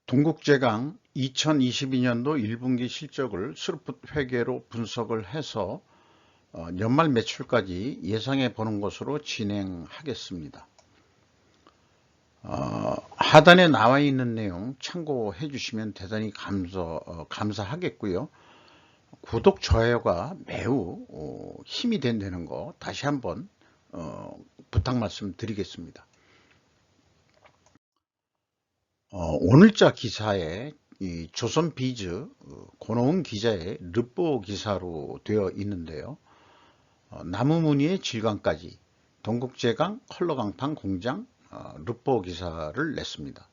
동국제강 2022년도 1분기 실적을 스루풋 회계로 분석을 해서 연말 매출까지 예상해 보는 것으로 진행하겠습니다. 하단에 나와 있는 내용 참고해 주시면 대단히 감사하겠고요. 구독, 좋아요가 매우 힘이 된다는 거 다시 한번 부탁 말씀드리겠습니다. 오늘자 기사에 이 조선비즈 권오은 기자의 르포 기사로 되어 있는데요. 나무무늬의 질감까지 동국제강 컬러강판 공장 르포 기사를 냈습니다.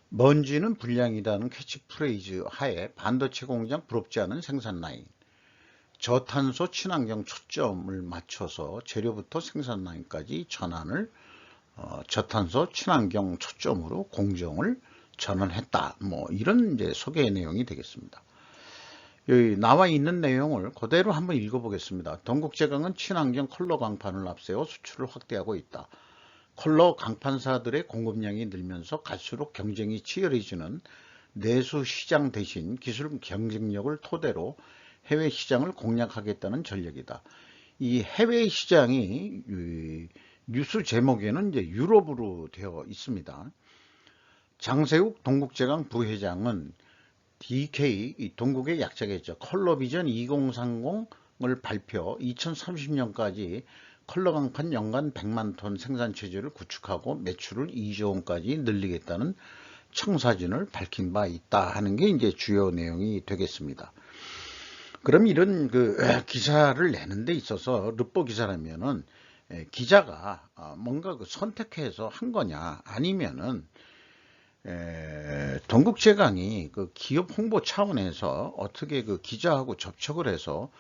먼지는 불량이라는 캐치프레이즈 하에 반도체 공장 부럽지 않은 생산 라인, 저탄소 친환경 초점을 맞춰서 재료부터 생산 라인까지 전환을 저탄소 친환경 초점으로 공정을 전환했다. 이런 이제 소개 내용이 되겠습니다. 여기 나와 있는 내용을 그대로 한번 읽어보겠습니다. 동국제강은 친환경 컬러 강판을 앞세워 수출을 확대하고 있다. 컬러 강판사들의 공급량이 늘면서 갈수록 경쟁이 치열해지는 내수 시장 대신 기술 경쟁력을 토대로 해외 시장을 공략하겠다는 전략이다. 이 해외 시장이 뉴스 제목에는 이제 유럽으로 되어 있습니다. 장세욱 동국제강 부회장은 DK 동국의 약자겠죠. 컬러비전 2030을 발표 2030년까지 컬러 강판 연간 100만 톤 생산 체제를 구축하고 매출을 2조 원까지 늘리겠다는 청사진을 밝힌 바 있다 하는 게 이제 주요 내용이 되겠습니다. 그럼 이런 기사를 내는 데 있어서 르포 기사라면은 기자가 뭔가 선택해서 한 거냐 아니면은 동국제강이 기업 홍보 차원에서 어떻게 기자하고 접촉을 해서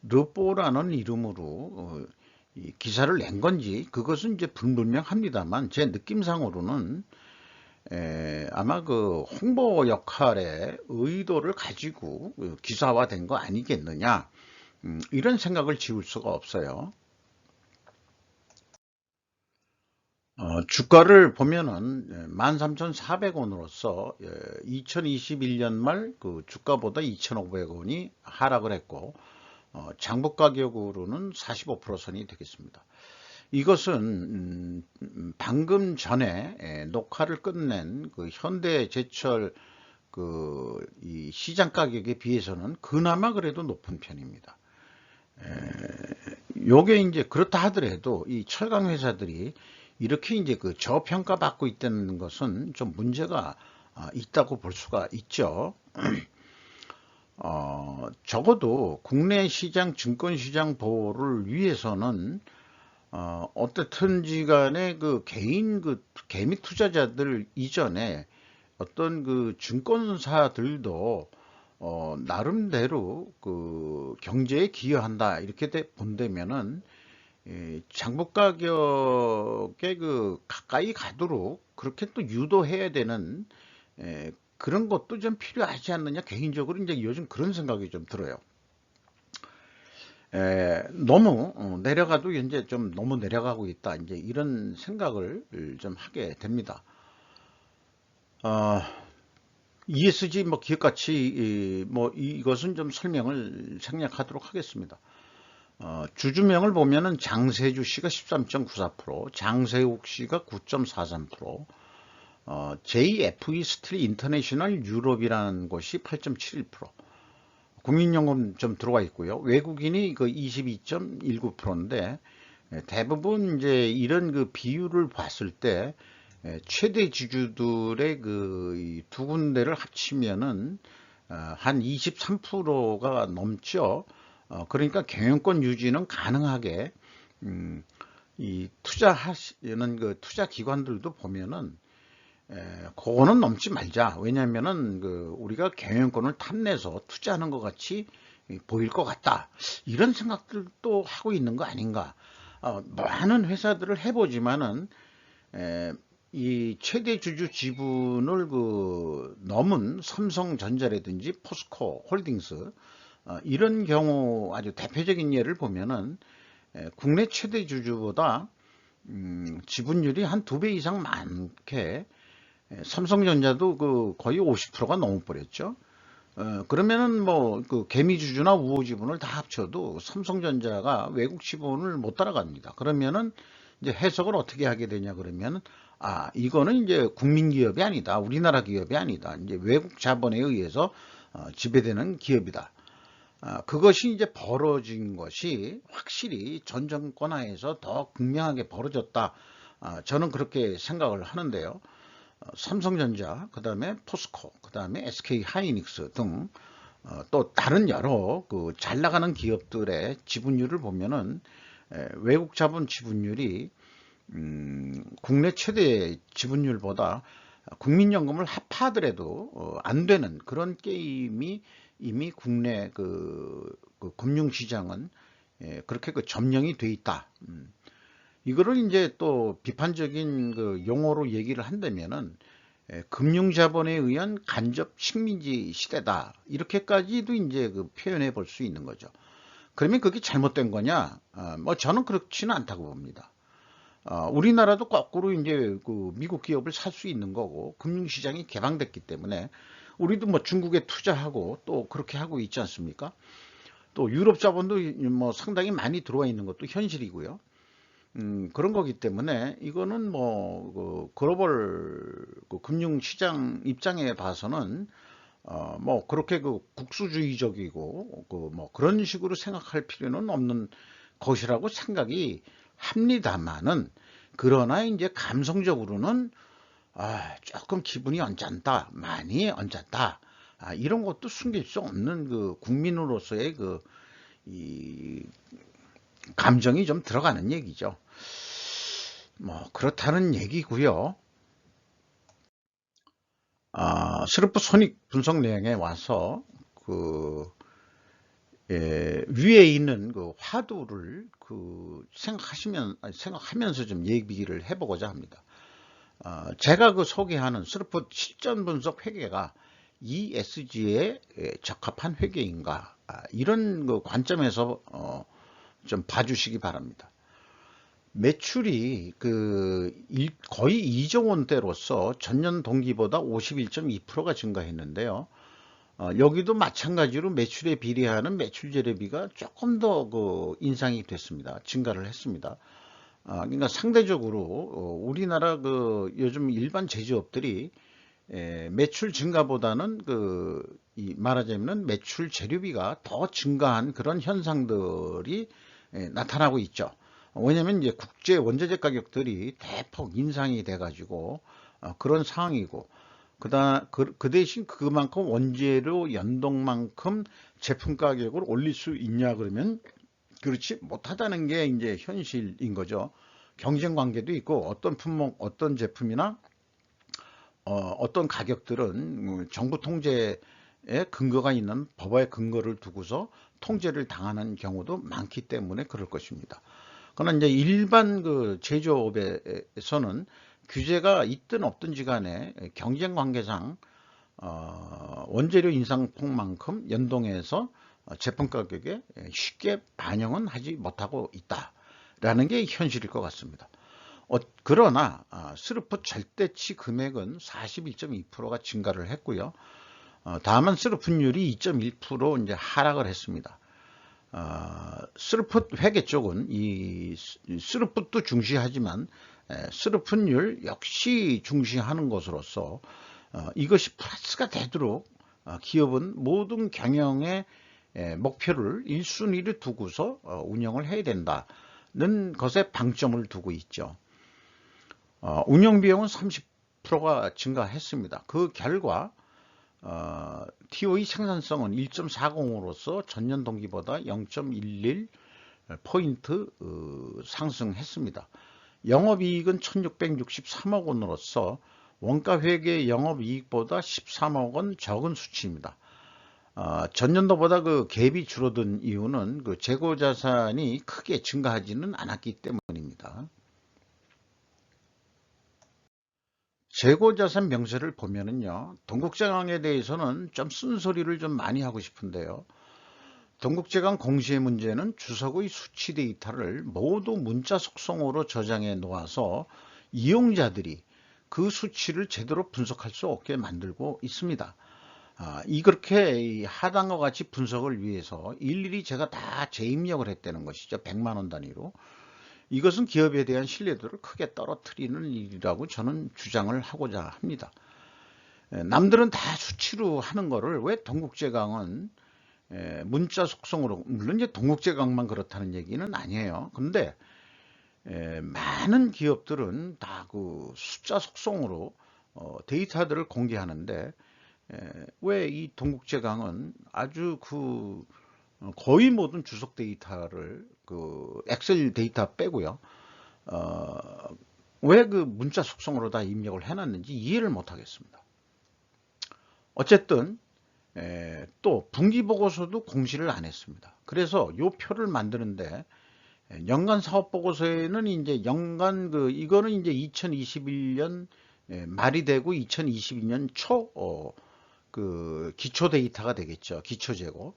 르포라는 이름으로 이 기사를 낸 건지 그것은 이제 불분명합니다만 제 느낌상으로는 아마 홍보 역할의 의도를 가지고 기사화된 거 아니겠느냐 이런 생각을 지울 수가 없어요. 주가를 보면은 13,400원으로서 2021년 말 주가보다 2,500원이 하락을 했고 장부 가격으로는 45% 선이 되겠습니다. 이것은 방금 전에 녹화를 끝낸 현대제철 이 시장 가격에 비해서는 그나마 그래도 높은 편입니다. 요게 이제 그렇다 하더라도 이 철강 회사들이 이렇게 이제 저평가 받고 있다는 것은 좀 문제가 있다고 볼 수가 있죠. 적어도 국내 시장 증권시장 보호를 위해서는 어떻든지 간에 개인 개미 투자자들 이전에 어떤 증권사들도 나름대로 경제에 기여한다 이렇게 본다면은 장부 가격에 가까이 가도록 그렇게 또 유도해야 되는 그런 것도 좀 필요하지 않느냐 개인적으로 이제 요즘 그런 생각이 좀 들어요. 너무 내려가도 이제 좀 너무 내려가고 있다 이제 이런 생각을 좀 하게 됩니다. ESG 기업가치 이것은 좀 설명을 생략하도록 하겠습니다. 주주명을 보면은 장세주 씨가 13.94%, 장세욱 씨가 9.43%, JFE 스틸 인터내셔널 유럽이라는 곳이 8.71%, 국민연금 좀 들어와 있고요. 외국인이 22.19%인데 대부분 이제 이런 비율을 봤을 때 최대 주주들의 두 군데를 합치면은 한 23%가 넘죠. 그러니까 경영권 유지는 가능하게 이 투자하시는 투자 기관들도 보면은 그거는 넘지 말자. 왜냐하면은 우리가 경영권을 탐내서 투자하는 것 같이 보일 것 같다. 이런 생각들도 하고 있는 거 아닌가. 많은 회사들을 해보지만은 이 최대 주주 지분을 넘은 삼성전자라든지 포스코 홀딩스 이런 경우 아주 대표적인 예를 보면은 국내 최대 주주보다 지분율이 한 2배 이상 많게 삼성전자도 그 거의 50%가 넘어버렸죠. 그러면은 뭐 그 개미주주나 우호지분을 다 합쳐도 삼성전자가 외국 지분을 못 따라갑니다. 그러면은 이제 해석을 어떻게 하게 되냐 그러면, 이거는 이제 국민 기업이 아니다, 우리나라 기업이 아니다, 이제 외국 자본에 의해서 지배되는 기업이다. 그것이 이제 벌어진 것이 확실히 전 정권 하에서 더 극명하게 벌어졌다. 저는 그렇게 생각을 하는데요. 삼성전자, 그 다음에 포스코, 그 다음에 SK 하이닉스 등 또 다른 여러 그 잘 나가는 기업들의 지분율을 보면은 외국 자본 지분율이 국내 최대 지분율보다 국민연금을 합하더라도 안 되는 그런 게임이 이미 국내 그 금융시장은 그렇게 그 점령이 돼 있다. 이거를 이제 또 비판적인 그 용어로 얘기를 한다면은 금융자본에 의한 간접 식민지 시대다, 이렇게까지도 이제 그 표현해 볼 수 있는 거죠. 그러면 그게 잘못된 거냐? 뭐 저는 그렇지는 않다고 봅니다. 우리나라도 거꾸로 이제 그 미국 기업을 살 수 있는 거고, 금융시장이 개방됐기 때문에 우리도 뭐 중국에 투자하고 또 그렇게 하고 있지 않습니까? 또 유럽 자본도 뭐 상당히 많이 들어와 있는 것도 현실이고요. 그런 거기 때문에 이거는 뭐 그 글로벌 그 금융시장 입장에 봐서는 뭐 그렇게 그 국수주의적이고 그 뭐 그런 식으로 생각할 필요는 없는 것이라고 생각이 합니다만은, 그러나 이제 감성적으로는 조금 기분이 언짢다, 많이 언짢다, 이런 것도 숨길 수 없는 그 국민으로서의 이 감정이 좀 들어가는 얘기죠. 뭐 그렇다는 얘기고요. 스르프 손익 분석 내용에 와서 그 위에 있는 그 화두를 그 생각하면서 좀 얘기를 해보고자 합니다. 제가 그 소개하는 스르프 실전 분석 회계가 ESG에 적합한 회계인가, 이런 그 관점에서 좀 봐주시기 바랍니다. 매출이 거의 2조 원대로서 전년 동기보다 51.2%가 증가했는데요. 여기도 마찬가지로 매출에 비례하는 매출 재료비가 조금 더 그 인상이 됐습니다. 증가를 했습니다. 그러니까 상대적으로 우리나라 그 요즘 일반 제조업들이 매출 증가보다는 말하자면 매출 재료비가 더 증가한 그런 현상들이 나타나고 있죠. 왜냐하면 이제 국제 원자재 가격들이 대폭 인상이 돼가지고 그런 상황이고, 그 대신 그만큼 원재료 연동만큼 제품 가격을 올릴 수 있냐 그러면 그렇지 못하다는 게 이제 현실인 거죠. 경쟁 관계도 있고, 어떤 품목, 어떤 제품이나 어떤 가격들은 정부 통제에 근거가 있는 법의 근거를 두고서 통제를 당하는 경우도 많기 때문에 그럴 것입니다. 그러나 이제 일반 그 제조업에서는 규제가 있든 없든지 간에 경쟁 관계상 원재료 인상폭만큼 연동해서 제품 가격에 쉽게 반영은 하지 못하고 있다라는 게 현실일 것 같습니다. 그러나 스르프 절대치 금액은 41.2%가 증가를 했고요. 다만 스르프율이 2.1% 이제 하락을 했습니다. 스르프 회계 쪽은 이 스르프도 중시하지만 스르프율 역시 중시하는 것으로서 이것이 플러스가 되도록 기업은 모든 경영의 목표를 1순위를 두고서 운영을 해야 된다는 것에 방점을 두고 있죠. 운영비용은 30%가 증가했습니다. 그 결과 TOE 생산성은 1.40으로서 전년 동기보다 0.11포인트 상승했습니다. 영업이익은 1663억 원으로서 원가회계 영업이익보다 13억 원 적은 수치입니다. 전년도보다 그 갭이 줄어든 이유는 그 재고자산이 크게 증가하지는 않았기 때문입니다. 재고자산 명세를 보면은요, 동국제강에 대해서는 좀 쓴소리를 좀 많이 하고 싶은데요. 동국제강 공시의 문제는 주석의 수치 데이터를 모두 문자 속성으로 저장해 놓아서 이용자들이 그 수치를 제대로 분석할 수 없게 만들고 있습니다. 이렇게 이 하단과 같이 분석을 위해서 일일이 제가 다 재입력을 했다는 것이죠. 100만 원 단위로. 이것은 기업에 대한 신뢰도를 크게 떨어뜨리는 일이라고 저는 주장을 하고자 합니다. 남들은 다 수치로 하는 거를 왜 동국제강은 문자 속성으로, 물론 이제 동국제강만 그렇다는 얘기는 아니에요. 근데 많은 기업들은 다 그 숫자 속성으로 데이터들을 공개하는데 왜 이 동국제강은 아주 그 거의 모든 주석 데이터를 그 엑셀 데이터 빼고요. 왜 그 문자 속성으로 다 입력을 해놨는지 이해를 못하겠습니다. 어쨌든 또 분기보고서도 공시를 안 했습니다. 그래서 요 표를 만드는데 연간 사업보고서에는 이제 연간 이거는 이제 2021년 말이 되고 2022년 초 그 기초 데이터가 되겠죠. 기초 재고.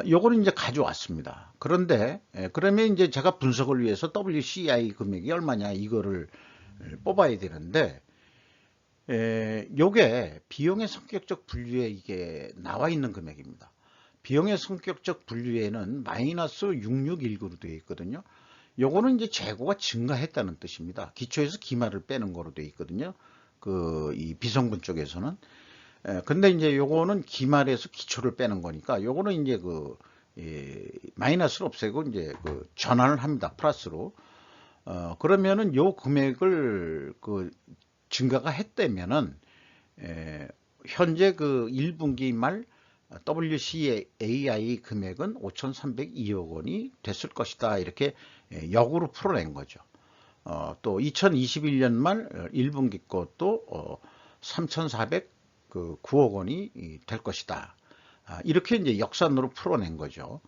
요거는 이제 가져왔습니다. 그런데 그러면 이제 제가 분석을 위해서 WCI 금액이 얼마냐 이거를 뽑아야 되는데 요게 비용의 성격적 분류에 이게 나와 있는 금액입니다. 비용의 성격적 분류에는 마이너스 6619로 되어 있거든요. 요거는 이제 재고가 증가했다는 뜻입니다. 기초에서 기말을 빼는 거로 되어 있거든요. 이 비성분 쪽에서는. 근데 이제 요거는 기말에서 기초를 빼는 거니까 요거는 이제 마이너스를 없애고 이제 전환을 합니다. 플러스로. 그러면은 요 금액을 증가가 했다면은 현재 1분기 말 WCAI 금액은 5,302억 원이 됐을 것이다. 이렇게 역으로 풀어낸 거죠. 또 2021년 말 1분기 것도 3,409억 원이 될 것이다. 이렇게 이제 역산으로 풀어낸 거죠.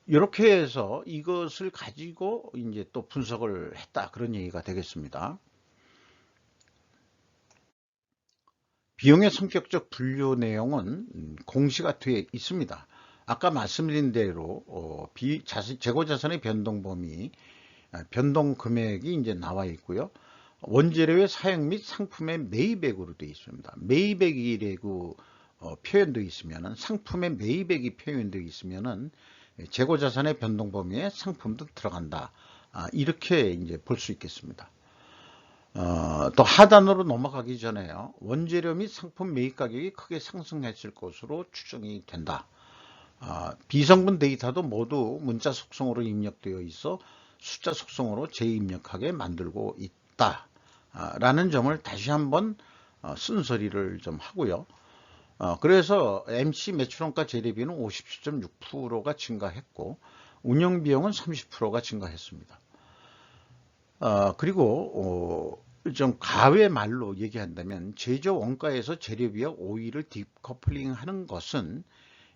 이렇게 해서 이것을 가지고 이제 또 분석을 했다. 그런 얘기가 되겠습니다. 비용의 성격적 분류 내용은 공시가 되어 있습니다. 아까 말씀드린 대로 재고자산의 변동 범위, 변동 금액이 이제 나와 있고요. 원재료의 사용 및 상품의 매입액으로 되어 있습니다. 매입액이라고 표현되어 있으면은, 상품의 매입액이 표현되어 있으면은 재고자산의 변동 범위에 상품도 들어간다. 이렇게 이제 볼 수 있겠습니다. 또 하단으로 넘어가기 전에요. 원재료 및 상품 매입 가격이 크게 상승했을 것으로 추정이 된다. 비성분 데이터도 모두 문자 속성으로 입력되어 있어 숫자 속성으로 재입력하게 만들고 있다. 라는 점을 다시 한번 쓴소리를 좀 하고요. 그래서 MC 매출원가 재료비는 57.6%가 증가했고 운영비용은 30%가 증가했습니다. 그리고 좀 가외 말로 얘기한다면 제조 원가에서 재료비와 오일을 디커플링 하는 것은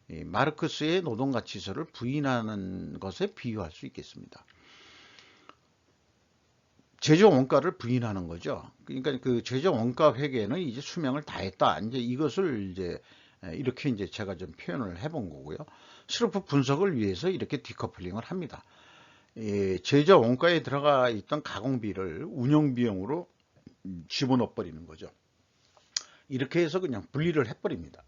마르크스의 노동가치서를 부인하는 것에 비유할 수 있겠습니다. 제조 원가를 부인하는 거죠. 그러니까 그 제조 원가 회계는 이제 수명을 다했다. 이제 이것을 이제 이렇게 이제 제가 좀 표현을 해본 거고요. 슬로프 분석을 위해서 이렇게 디커플링을 합니다. 제조 원가에 들어가 있던 가공비를 운영비용으로 집어넣어 버리는 거죠. 이렇게 해서 그냥 분리를 해버립니다.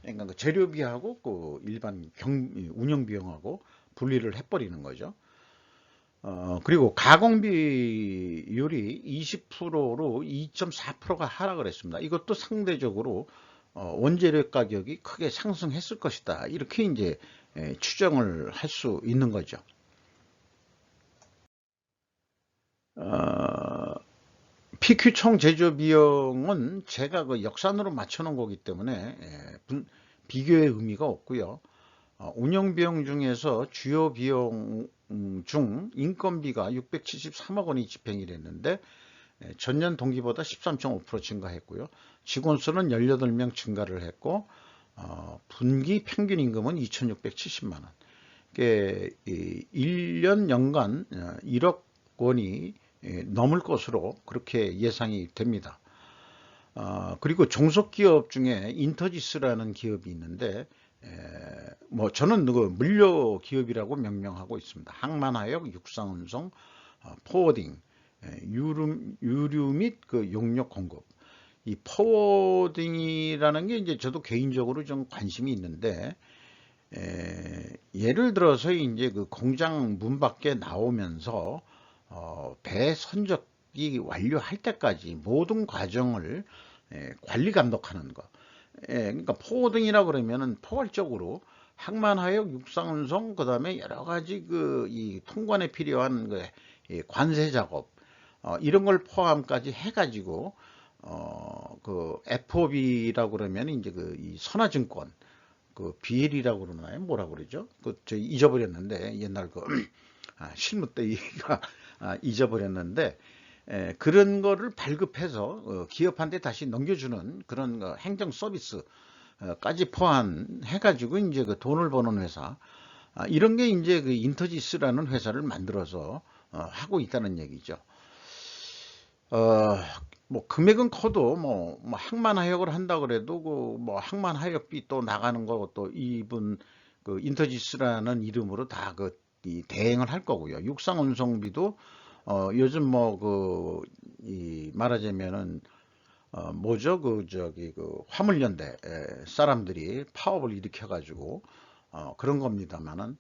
그러니까 그 재료비하고 일반 운영비용하고 분리를 해버리는 거죠. 그리고 가공비율이 20%로 2.4%가 하락을 했습니다. 이것도 상대적으로 원재료 가격이 크게 상승했을 것이다. 이렇게 이제 추정을 할 수 있는 거죠. PQ 총 제조 비용은 제가 역산으로 맞춰놓은 거기 때문에 비교의 의미가 없고요. 운영 비용 중에서 주요 비용 중 인건비가 673억 원이 집행이 됐는데 전년 동기보다 13.5% 증가했고요. 직원 수는 18명 증가를 했고 분기 평균 임금은 2,670만 원. 1년 연간 1억 원이 넘을 것으로 그렇게 예상이 됩니다. 그리고 종속기업 중에 인터지스라는 기업이 있는데 뭐 저는 물류 기업이라고 명명하고 있습니다. 항만화역, 육상운송, 포워딩 유류 및 그 용역 공급. 이 포워딩이라는 게 이제 저도 개인적으로 좀 관심이 있는데, 예를 들어서 이제 그 공장 문 밖에 나오면서 배 선적이 완료할 때까지 모든 과정을 관리 감독하는 거. 그러니까 포워딩이라 그러면은 포괄적으로 항만하역, 육상운송, 그다음에 여러 가지 그 이 통관에 필요한 이 관세 작업, 이런 걸 포함까지 해가지고 그 FOB라고 그러면 이제 그 이 선화증권, 그 BL이라고 그러나요? 뭐라 그러죠? 그 저 잊어버렸는데 옛날 그 실무 때가 잊어버렸는데, 그런 거를 발급해서 기업한테 다시 넘겨주는 그런 행정 서비스까지 포함해가지고 이제 그 돈을 버는 회사, 이런 게 이제 그 인터지스라는 회사를 만들어서 하고 있다는 얘기죠. 어, 뭐 금액은 커도 뭐 항만하역을 한다 그래도 그 뭐 항만하역비 또 나가는 거 또 이분 그 인터지스라는 이름으로 다 그 이 대행을 할 거고요. 육상운송비도 요즘 뭐 그 이 말하자면은 뭐죠, 그 저기 그 화물연대 사람들이 파업을 일으켜 가지고 그런 겁니다만은,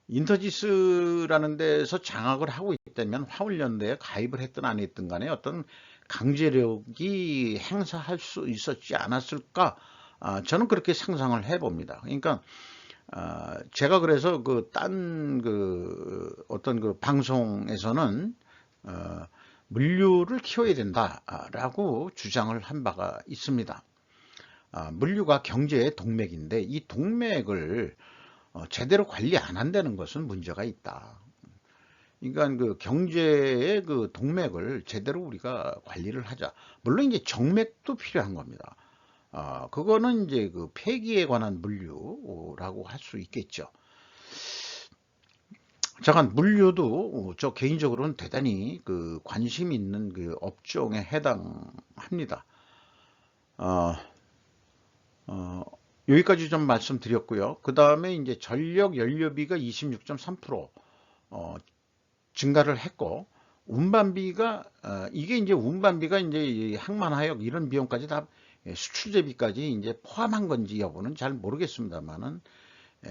인터지스라는 데서 장악을 하고 있다면 화물연대에 가입을 했든 안 했든 간에 어떤 강제력이 행사할 수 있었지 않았을까? 저는 그렇게 상상을 해봅니다. 그러니까 제가 그래서 그 딴 그 어떤 그 방송에서는 물류를 키워야 된다라고 주장을 한 바가 있습니다. 물류가 경제의 동맥인데 이 동맥을 제대로 관리 안 한다는 것은 문제가 있다. 그러니까 그 경제의 그 동맥을 제대로 우리가 관리를 하자. 물론 이제 정맥도 필요한 겁니다. 그거는 이제 그 폐기에 관한 물류라고 할 수 있겠죠. 잠깐, 물류도 저 개인적으로는 대단히 그 관심 있는 그 업종에 해당합니다. 어, 어, 여기까지 좀 말씀드렸고요. 그 다음에 이제 전력 연료비가 26.3% 증가를 했고, 운반비가 이게 이제 운반비가 이제 이 항만하역 이런 비용까지 다 수출제비까지 이제 포함한 건지 여부는 잘 모르겠습니다만은,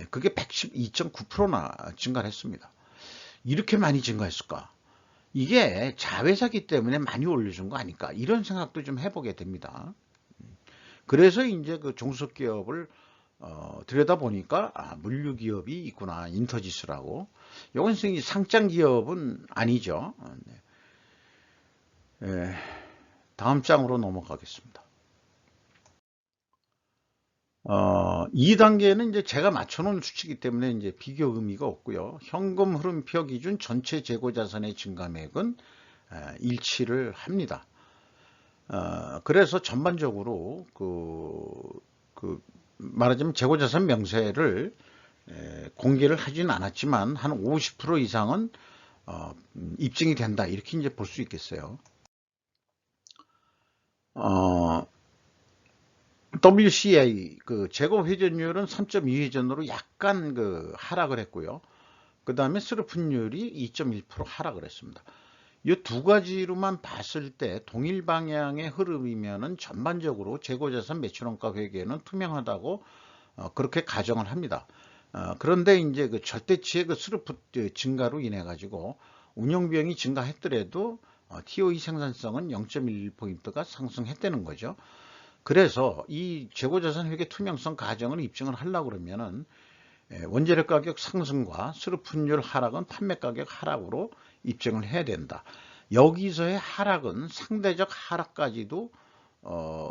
그게 112.9%나 증가를 했습니다. 이렇게 많이 증가했을까? 이게 자회사기 때문에 많이 올려준 거 아닐까? 이런 생각도 좀 해보게 됩니다. 그래서 이제 그 중소기업을 들여다보니까 물류기업이 있구나, 인터지스라고. 이건 상장 기업은 아니죠. 네. 다음 장으로 넘어가겠습니다. 2단계는 이제 제가 맞춰놓은 수치이기 때문에 이제 비교 의미가 없고요. 현금 흐름표 기준 전체 재고 자산의 증감액은 일치를 합니다. 그래서 전반적으로 그 말하자면 재고자산 명세를 공개를 하지는 않았지만 한 50% 이상은 입증이 된다, 이렇게 이제 볼 수 있겠어요. WCI 그 재고 회전율은 3.2회전으로 약간 그 하락을 했고요. 그 다음에 스루픈율이 2.1% 하락을 했습니다. 이 두 가지로만 봤을 때 동일 방향의 흐름이면은 전반적으로 재고자산 매출원가 회계는 투명하다고 그렇게 가정을 합니다. 그런데 이제 그 절대치의 그 스루프 증가로 인해 가지고 운영비용이 증가했더라도 TOE 생산성은 0.1포인트가 상승했다는 거죠. 그래서 이 재고자산 회계 투명성 가정을 입증을 하려고 그러면은 원재료 가격 상승과 수르픈율 하락은 판매 가격 하락으로 입증을 해야 된다. 여기서의 하락은 상대적 하락까지도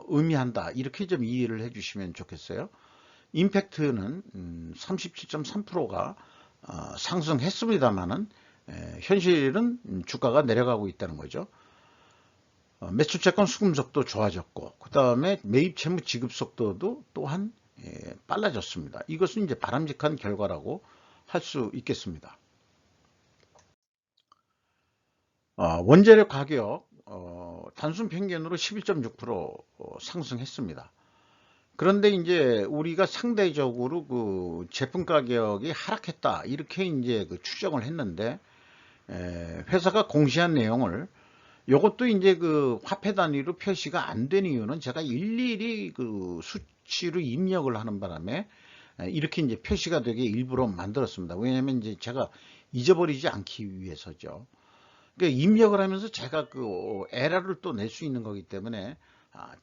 의미한다, 이렇게 좀 이해를 해주시면 좋겠어요. 임팩트는 37.3%가 상승했습니다만은 현실은 주가가 내려가고 있다는 거죠. 매출채권 수금 속도 좋아졌고, 그 다음에 매입 채무 지급 속도도 또한 빨라졌습니다. 이것은 이제 바람직한 결과라고 할 수 있겠습니다. 원재료 가격 단순 평균으로 11.6% 상승했습니다. 그런데 이제 우리가 상대적으로 그 제품 가격이 하락했다, 이렇게 이제 그 추정을 했는데 회사가 공시한 내용을 요것도 이제 그 화폐 단위로 표시가 안 된 이유는 제가 일일이 그 수치로 입력을 하는 바람에 이렇게 이제 표시가 되게 일부러 만들었습니다. 왜냐하면 이제 제가 잊어버리지 않기 위해서죠. 그러니까 입력을 하면서 제가 그 에러를 또 낼 수 있는 거기 때문에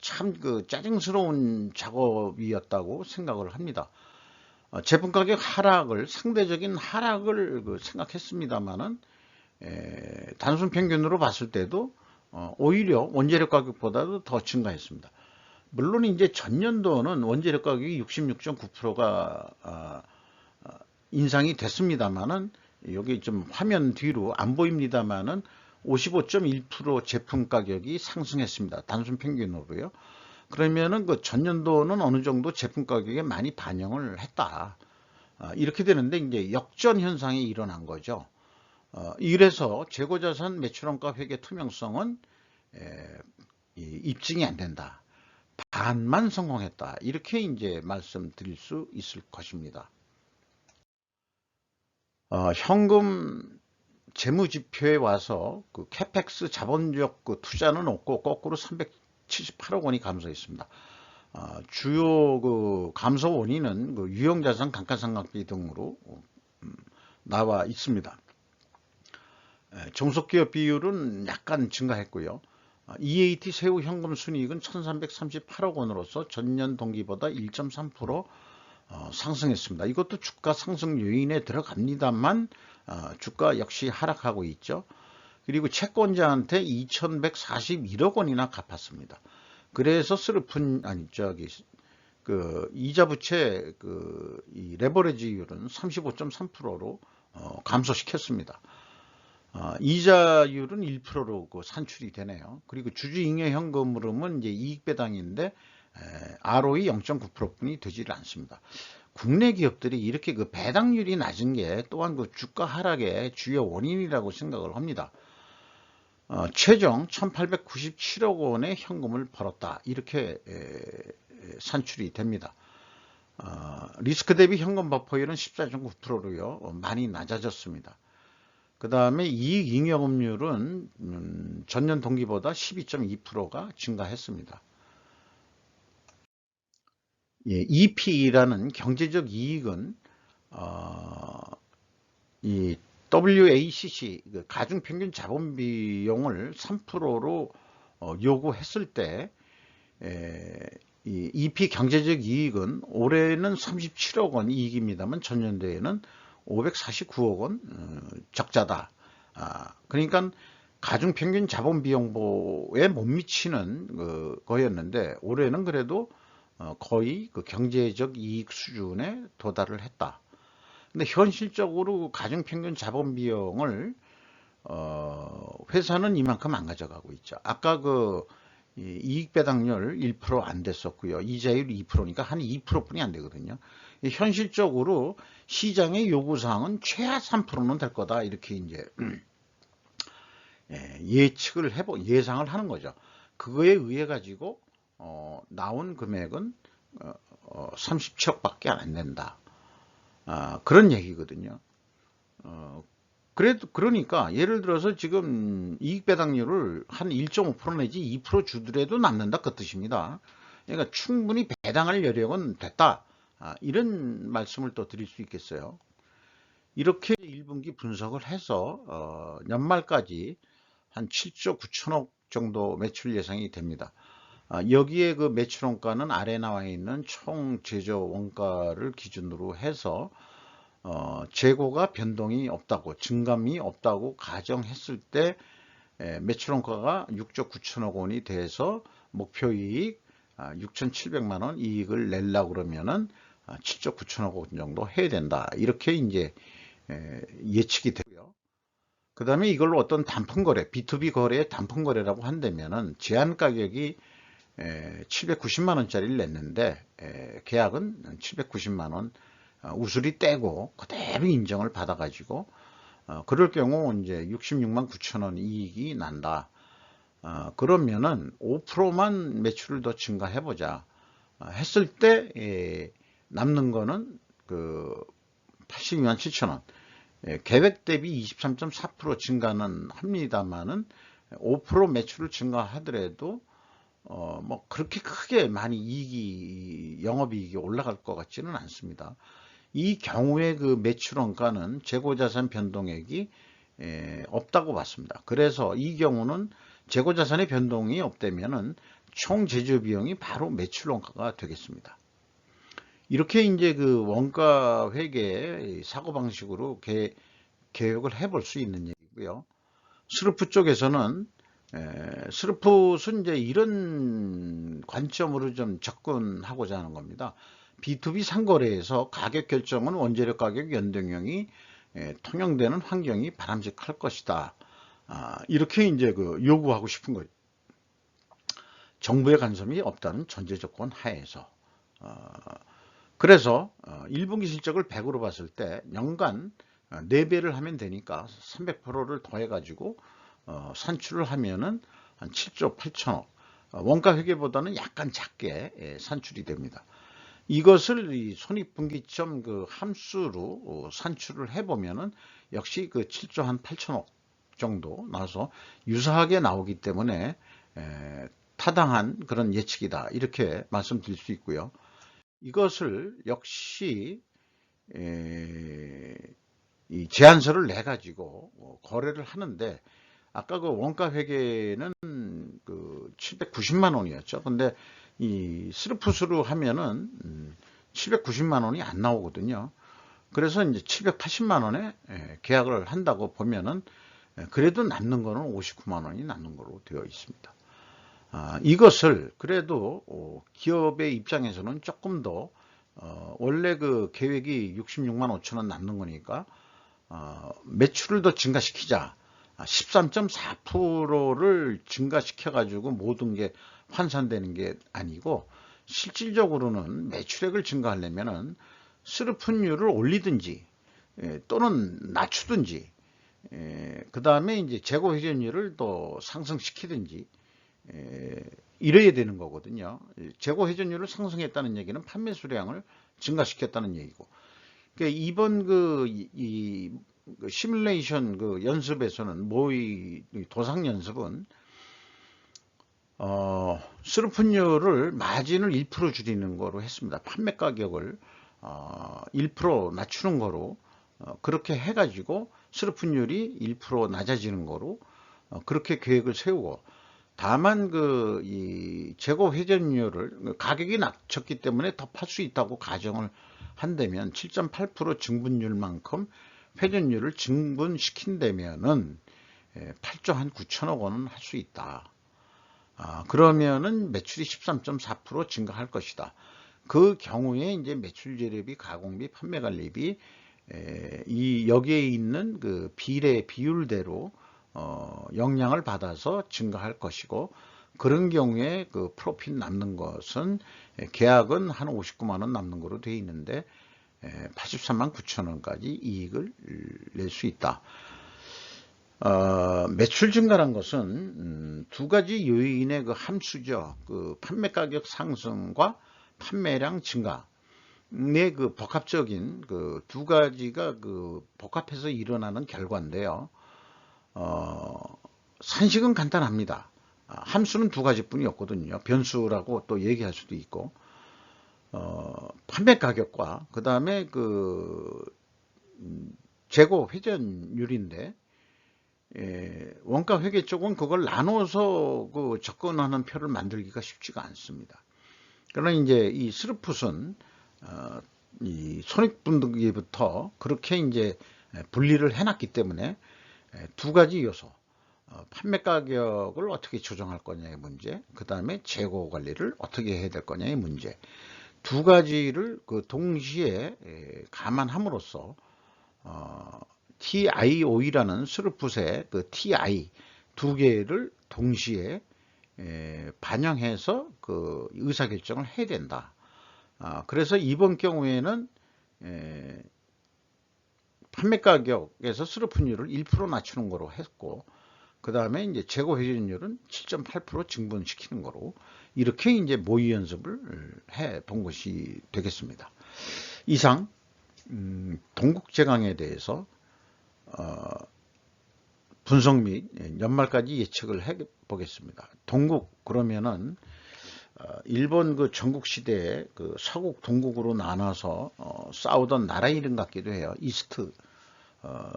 참 그 짜증스러운 작업이었다고 생각을 합니다. 제품 가격 하락을 상대적인 하락을 생각했습니다만은 단순 평균으로 봤을 때도 오히려 원재료 가격보다도 더 증가했습니다. 물론 이제 전년도는 원재료 가격이 66.9%가 인상이 됐습니다만은 여기 좀 화면 뒤로 안 보입니다만은 55.1% 제품 가격이 상승했습니다. 단순 평균으로요. 그러면은 그 전년도는 어느 정도 제품 가격에 많이 반영을 했다. 이렇게 되는데 이제 역전 현상이 일어난 거죠. 이래서 재고자산 매출원가 회계 투명성은 입증이 안 된다. 반만 성공했다. 이렇게 이제 말씀드릴 수 있을 것입니다. 현금 재무지표에 와서 그 캐펙스 자본적 그 투자는 없고 거꾸로 378억 원이 감소했습니다. 주요 그 감소 원인은 그 유형자산 감가상각비 등으로 나와 있습니다. 종속기업 비율은 약간 증가했고요. EAT 세후 현금 순이익은 1338억 원으로서 전년 동기보다 1.3% 상승했습니다. 이것도 주가 상승 요인에 들어갑니다만 주가 역시 하락하고 있죠. 그리고 채권자한테 2141억 원이나 갚았습니다. 그래서 슬픈 그 이자 부채 이 레버리지율은 35.3%로 감소시켰습니다. 이자율은 1%로 그 산출이 되네요. 그리고 주주잉여 현금 흐름은 이제 이익 배당인데 ROE 0.9%뿐이 되지를 않습니다. 국내 기업들이 이렇게 그 배당률이 낮은 게 또한 그 주가 하락의 주요 원인이라고 생각을 합니다. 최종 1897억 원의 현금을 벌었다. 이렇게 산출이 됩니다. 리스크 대비 현금 버퍼율은 14.9%로요. 많이 낮아졌습니다. 그 다음에 이익 잉여금률은 전년 동기보다 12.2%가 증가했습니다. EP라는 경제적 이익은 이 WACC 가중평균 자본비용을 3%로 요구했을 때 이 EP 경제적 이익은 올해는 37억 원 이익입니다만 전년도에는 549억 원 적자다. 그러니까 가중평균 자본비용보에 못 미치는 거였는데 올해는 그래도 거의 그 경제적 이익 수준에 도달을 했다. 근데 현실적으로 가중평균 자본비용을 회사는 이만큼 안 가져가고 있죠. 아까 그 이익 배당률 1% 안 됐었고요. 이자율 2%니까 한 2%뿐이 안 되거든요. 현실적으로 시장의 요구사항은 최하 3%는 될 거다. 이렇게 이제 예측을 예상을 하는 거죠. 그거에 의해 가지고 나온 금액은 37억밖에 안 된다. 그런 얘기거든요. 그러니까 예를 들어서 지금 이익 배당률을 한 1.5% 내지 2% 주더라도 남는다 그 뜻입니다. 그러니까 충분히 배당할 여력은 됐다. 이런 말씀을 또 드릴 수 있겠어요. 이렇게 1분기 분석을 해서 연말까지 한 7조 9천억 정도 매출 예상이 됩니다. 여기에 그 매출 원가는 아래 나와 있는 총 제조 원가를 기준으로 해서 재고가 변동이 없다고 증감이 없다고 가정했을 때 매출 원가가 6조 9천억 원이 돼서 목표 이익 6,700만 원 이익을 내려고 그러면은 7조 9천억 원 정도 해야 된다. 이렇게 이제 예측이 되고요. 그 다음에 이걸 어떤 단품 거래, B2B 거래의 단품 거래라고 한다면은 제한 가격이 790만 원짜리를 냈는데 계약은 790만 원 우수리 떼고 그대로 인정을 받아 가지고 그럴 경우 이제 66만 9천 원 이익이 난다. 그러면은 5%만 매출을 더 증가해 보자 했을 때 남는 거는 그 82만 7천 원. 계획 대비 23.4% 증가는 합니다만은 5% 매출을 증가하더라도 뭐 그렇게 크게 많이 영업이익이 올라갈 것 같지는 않습니다. 이 경우에 그 매출 원가는 재고자산 변동액이 없다고 봤습니다. 그래서 이 경우는 재고자산의 변동이 없다면은 총 제조 비용이 바로 매출 원가가 되겠습니다. 이렇게 이제 그 원가 회계 사고방식으로 계획을 해볼 수 있는 얘기고요. 스루프 쪽에서는 스루프는 이제 이런 관점으로 좀 접근하고자 하는 겁니다. B2B 상거래에서 가격 결정은 원재료 가격 연동형이 통용되는 환경이 바람직할 것이다. 이렇게 이제 그 요구하고 싶은 거예요. 정부의 간섭이 없다는 전제 조건 하에서. 그래서 1분기 실적을 100으로 봤을 때 연간 4배를 하면 되니까 300%를 더해가지고 산출을 하면은 한 7조 8천억. 원가 회계보다는 약간 작게 산출이 됩니다. 이것을 이 손익분기점 그 함수로 산출을 해보면은 역시 그 7조 한 8천억 정도 나와서 유사하게 나오기 때문에 타당한 그런 예측이다. 이렇게 말씀드릴 수 있고요. 이것을 역시 이 제안서를 내 가지고 거래를 하는데 아까 그 원가 회계는 그 790만 원이었죠. 근데 이 스루프스루 하면은 790만 원이 안 나오거든요. 그래서 이제 780만 원에 계약을 한다고 보면은 그래도 남는 거는 59만 원이 남는 거로 되어 있습니다. 이것을 그래도 기업의 입장에서는 조금 더 원래 그 계획이 66만 5천 원 남는 거니까 매출을 더 증가시키자. 13.4%를 증가시켜 가지고 모든 게 환산되는 게 아니고 실질적으로는 매출액을 증가하려면은 스루프율을 올리든지 또는 낮추든지 그 다음에 이제 재고 회전율을 또 상승시키든지 이래야 되는 거거든요. 재고 회전율을 상승했다는 얘기는 판매 수량을 증가시켰다는 얘기고. 그러니까 이번 이 시뮬레이션 그 연습에서는 모의 도상 연습은 스루프율을 마진을 1% 줄이는 거로 했습니다. 판매 가격을 1% 낮추는 거로 그렇게 해가지고 스루프율이 1% 낮아지는 거로 그렇게 계획을 세우고 다만 이 재고 회전율을 가격이 낮췄기 때문에 더 팔 수 있다고 가정을 한다면 7.8% 증분율만큼 회전율을 증분시킨다면은 8조 한 9천억 원은 할 수 있다. 그러면은 매출이 13.4% 증가할 것이다. 그 경우에 이제 매출 재료비, 가공비, 판매 관리비 이 여기에 있는 그 비율대로 영향을 받아서 증가할 것이고 그런 경우에 그 프로핏 남는 것은 계약은 한 59만 원 남는 거로 되어 있는데 83만 9천 원까지 이익을 낼 수 있다. 매출 증가란 것은 두 가지 요인의 그 함수죠. 그 판매 가격 상승과 판매량 증가. 의 그 복합적인 그 두 가지가 그 복합해서 일어나는 결과인데요. 산식은 간단합니다. 함수는 두 가지뿐이었거든요. 변수라고 또 얘기할 수도 있고, 판매 가격과 그 다음에 그 재고 회전율인데 원가 회계 쪽은 그걸 나눠서 그 접근하는 표를 만들기가 쉽지가 않습니다. 그러나 이제 이 스루풋은 이 손익분기부터 그렇게 이제 분리를 해놨기 때문에 두 가지 요소, 판매 가격을 어떻게 조정할 거냐의 문제, 그 다음에 재고 관리를 어떻게 해야 될 거냐의 문제, 두 가지를 그 동시에 감안함으로써 TIO라는 스루풋의 그 TI 두 개를 동시에 반영해서 그 의사결정을 해야 된다. 그래서 이번 경우에는 판매 가격에서 스루풋율을 1% 낮추는 거로 했고 그 다음에 이제 재고 회전율은 7.8% 증분시키는 거로 이렇게 이제 모의 연습을 해 본 것이 되겠습니다. 이상 동국제강에 대해서 분석 및 연말까지 예측을 해 보겠습니다. 동국 그러면은 일본 그 전국 시대에 그 서국 동국으로 나눠서 싸우던 나라 이름 같기도 해요. 이스트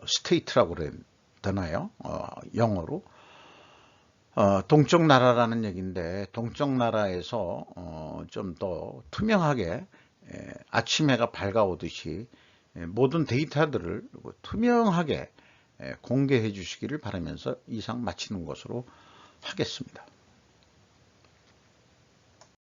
스테이트라고 그래야 되나요? 영어로 동쪽 나라라는 얘기인데, 동쪽 나라에서 좀 더 투명하게 아침 해가 밝아오듯이 모든 데이터들을 투명하게 공개해 주시기를 바라면서 이상 마치는 것으로 하겠습니다.